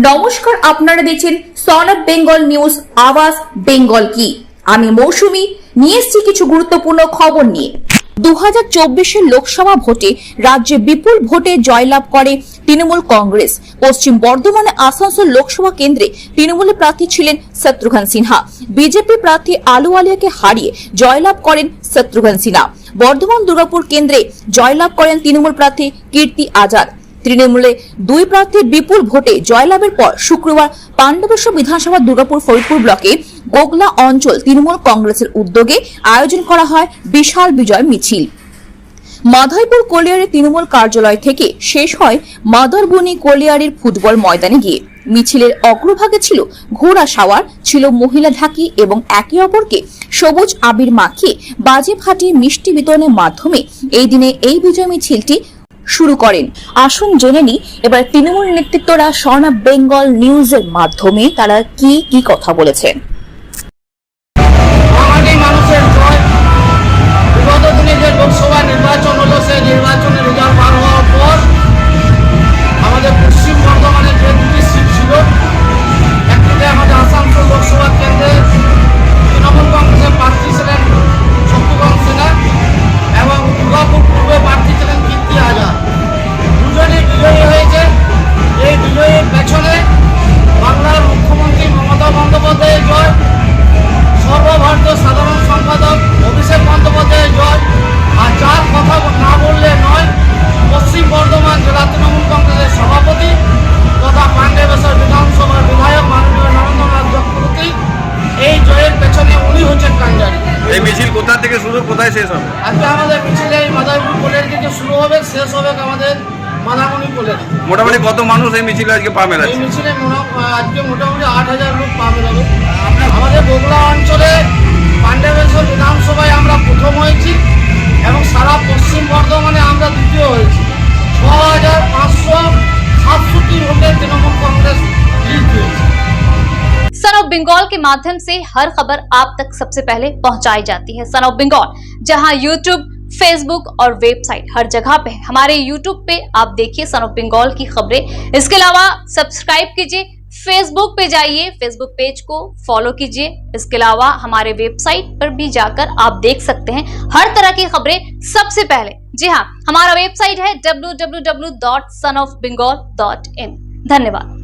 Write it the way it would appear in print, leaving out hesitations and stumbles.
নমস্কার, আপনারা দেখছেন সন অফ বেঙ্গল নিউজ আওয়াজ বেঙ্গল কি। আমি মৌসুমী নিয়ে এসেছি কিছু গুরুত্বপূর্ণ খবর নিয়ে। 2024 লোকসভা ভোটে রাজ্যে বিপুল ভোটে জয়লাভ করে তৃণমূল কংগ্রেস। পশ্চিম বর্ধমানে আসানসোল লোকসভা কেন্দ্রে তৃণমূলের প্রার্থী ছিলেন শত্রুঘ্ন সিনহা। বিজেপি প্রার্থী আলু আলিয়াকে হারিয়ে জয়লাভ করেন শত্রুঘ্ন সিনহা। বর্ধমান দুর্গাপুর কেন্দ্রে জয়লাভ করেন তৃণমূল প্রার্থী কীর্তি আজাদ। তৃণমূলে দুই প্রার্থীর বিপুল ভোটে জয়লাভের পর শুক্রবার পাণ্ডবেশ্বর বিধানসভা দুর্গাপুর ফরিদপুর ব্লকে গোগলা অঞ্চল তৃণমূল কংগ্রেসের উদ্যোগে আয়োজন করা হয় বিশাল বিজয় মিছিল। মাধাইপুর কলিয়ারের তৃণমূল কার্যালয় থেকে শেষ হয় মাদারবনি কলিয়ারের ফুটবল ময়দানে গিয়ে। মিছিলের অগ্রভাগে ছিল ঘোড়া সাওয়ার, ছিল মহিলা ঢাকি এবং একে অপরকে সবুজ আবির মাখিয়ে বাজে ফাটিয়ে মিষ্টি বিতরণের মাধ্যমে এই দিনে এই বিজয় মিছিলটি শুরু করেন। আসুন জেনে নি এবার তৃণমূল নেতৃত্বরা সন অফ বেঙ্গল নিউজের মাধ্যমে তারা কি কি কথা বলেছেন। মানুষের জয়। বিগত দিনে যে লোকসভা নির্বাচন হলো, সেই নির্বাচনের রেজাল্ট বার হওয়ার পর আমাদের পশ্চিম বর্ধমানে যে দুটি সিট ছিল, একটিতে আমাদের আসানসোল লোকসভা কেন্দ্রে তৃণমূল কংগ্রেসের প্রার্থী ছিলেন শত্রুঘ্ন সিনহা এবং দুর্গাপুর পূর্বে প্রার্থী ছিলেন কীর্তি আজাদ। দুজনেই বিজয়ী হয়েছে। এই বিজয়ীর পেছনে বাংলার মুখ্যমন্ত্রী মমতা বন্দ্যোপাধ্যায়ের জয়, সর্বভারতীয় সাধারণ সম্পাদক অভিষেক বন্দ্যোপাধ্যায়ের জয়, আর যার কথা না বললে নয়, পশ্চিম বর্ধমান জেলা তৃণমূল কংগ্রেসের সভাপতি তথা পাণ্ডবেশ্বর বিধানসভার বিধায়ক মাননীয় নরেন্দ্রনাথ চক্রবর্তী। এই জয়ের পেছনে উনি হচ্ছেন কাণ্ডারি। এই মিছিল কোথা থেকে শুরু, কোথায় শেষ হবে? আজকে আমাদের মিছিলে মাদারীপুর কোলের দিকে শুরু হবে, শেষ হবে আমাদের মাদারমণি কোলের। মোটামুটি কত মানুষ এই মিছিলে আজকে পা মেলাচ্ছে? এই মিছিলে আজকে মোটামুটি 8000 লোক পা মেলাবে। আমাদের বগুড়া অঞ্চলে পাণ্ডবেশ্বর বিধানসভায় আমরা প্রথম হয়েছি এবং সারা পশ্চিম বর্ধমানে আমরা দ্বিতীয় হয়েছি। 6567 ভোটে তৃণমূল কংগ্রেস লিড হয়েছে। सन ऑफ बंगाल के माध्यम से हर खबर आप तक सबसे पहले पहुंचाई जाती है। सन ऑफ बंगाल जहां यूट्यूब, फेसबुक और वेबसाइट हर जगह पे है। हमारे यूट्यूब पे आप देखिए सन ऑफ बंगाल की खबरें। इसके अलावा सब्सक्राइब कीजिए, फेसबुक पे जाइए, फेसबुक पेज को फॉलो कीजिए। इसके अलावा हमारे वेबसाइट पर भी जाकर आप देख सकते हैं हर तरह की खबरें सबसे पहले। जी हाँ, हमारा वेबसाइट है www.sonofbengal.in। धन्यवाद।